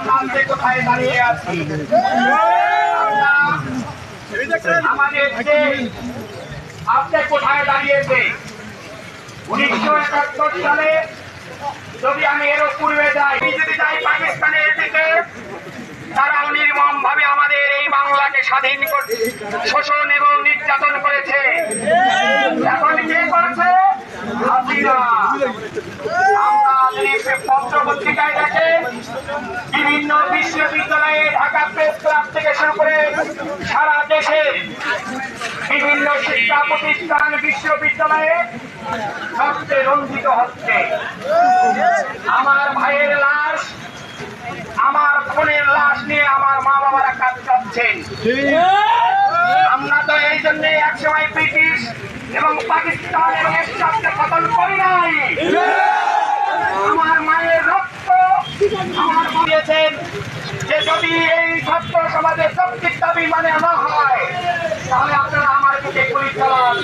প্রান্তে কোথায় দাঁড়িয়ে আছি। আমাদের যে আপনি কোথায় দাঁড়িয়েছে 1971 সালে, যদি আমি এর পূর্বে যাই, যদি যাই পাকিস্তানের দিকে, তারাও নির্মম ভাবে আমাদের এই বাংলাকে স্বাধীন শোষণ এবং নির্যাতন করেছে। এখন কে করেছে? হাসিনা। আমরা পত্র পত্রিকায় দেখেন, বিভিন্ন বিশ্ববিদ্যালয়ে, ঢাকা প্রেস ক্লাব থেকে শুরু করে সারা দেশে বিভিন্ন শিক্ষা প্রতিষ্ঠান, বিশ্ববিদ্যালয়ে রক্তে রঞ্জিত হচ্ছে। আমার ভাইয়ের লাশ, আমার বোনের লাশ নিয়ে আমার মা বাবারা কাজ করছেন। আমরা তো এই জন্য একসময় ব্রিটিশ এবং পাকিস্তান এবং এরশাদকে কতল করি নাই। আমার মায়ের রক্ত আমার দিয়েছেন যে যদি এই ছাত্র সমাজের যৌক্তিক দাবি মানে না হয়, তাহলে আপনারা আমার দিকে গুলি চালান।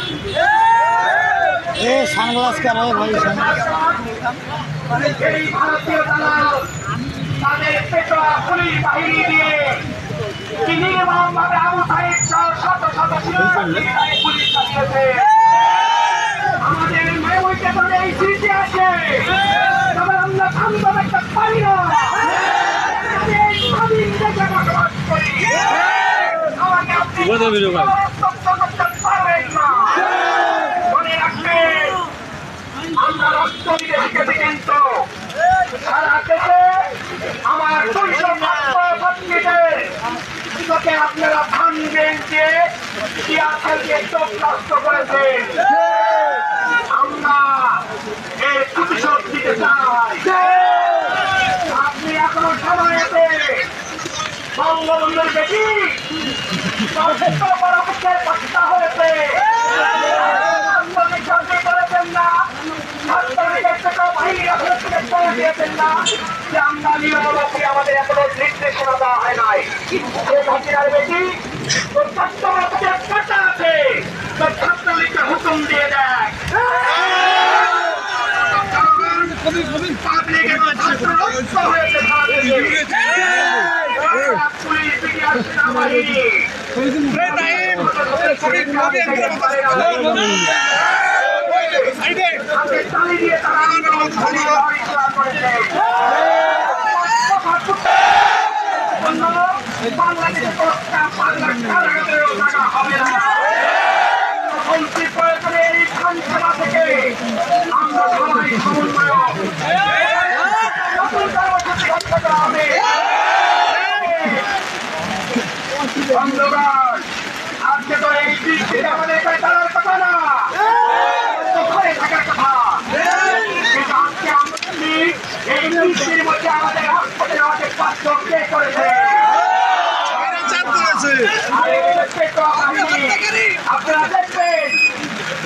এই ভারতীয় দালাল তাদের পেটোয়া পুলিশ বাহিনী দিয়ে নির্মম ভাবে আবু সাইদ সহ শত শত শিক্ষার্থীকে পুলিশ চালিয়েছে। আমাদের মেয়েকে বলে এই স্মৃতি আছে, তবে আমরা থামতে দেখতে পারি না। স্বাধীন দেশে বসবাস করি, আমাকে আপনি করতে পারবেন না। মনে রাখবেন, আমরা রক্ত দিতে শিখেছি, কিন্তু সারা দেশে আমার 200 ছাত্রকে আপনারা ভাঙবেন যে টিয়ারশেলকে চোখ নষ্ট করেছেন। আমরা এর প্রতিশোধ দিতে চাই। আপনি এখনো সময় আছে, বঙ্গবন্ধুর বেশি হত্যা হয়েছে, করেছেন না, আমাদের এখনো নির্দেশনা দেওয়া হয় নাই। বেশি আছে, ছাত্রলীগকে হুকুম দিয়ে দেয়, বাংলাদেশে হবে না। প্রয়োজনে এই বিধানসভা থেকে আমরা সবাই সমন্বয় হবে। বন্ধুগণ, আজকে তো এই বৃষ্টিতে আমাদের চালার কথা না, ঘরে থাকার কথা, কিন্তু আজকে আমরা এই বৃষ্টির মধ্যে আমাদের হাসপাতালে আমাদের পাঠ্য কে করেছে। আপনারা দেখবেন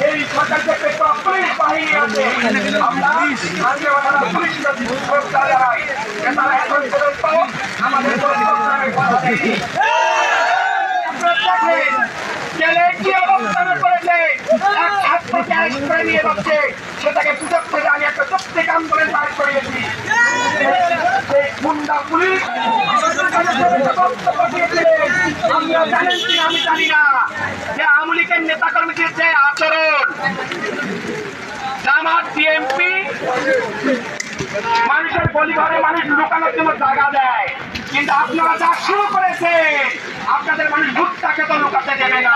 এই সরকার যে পুলিশ বাহিনী আছে, আমরা পুলিশ তারা এখন পর্যন্ত আমাদের কি অবস্থান করেছে, এক ছাত্রকে অ্যারেস্ট করে নিয়ে যাচ্ছে, সেটাকে সুযোগ করে আমি একটা প্রত্যেক আন্দোলন দাঁড় করিয়েছি। গুন্ডা পুলিশ আমরা জানেন কি আমি জানি না যে আওয়ামী লীগের নেতা কর্মীদের যে আচরণ, জামাত বিএনপি মানুষের পরিবারে মানুষ লুকানোর জন্য জায়গা দেয়, কিন্তু আপনারা যা শুরু করেছেন, আপনাদের মানুষ ভুট্টাকে তো লুকাতে দেবে না।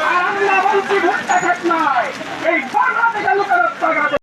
আর আমরা বলছি ভুট্টা খেত না,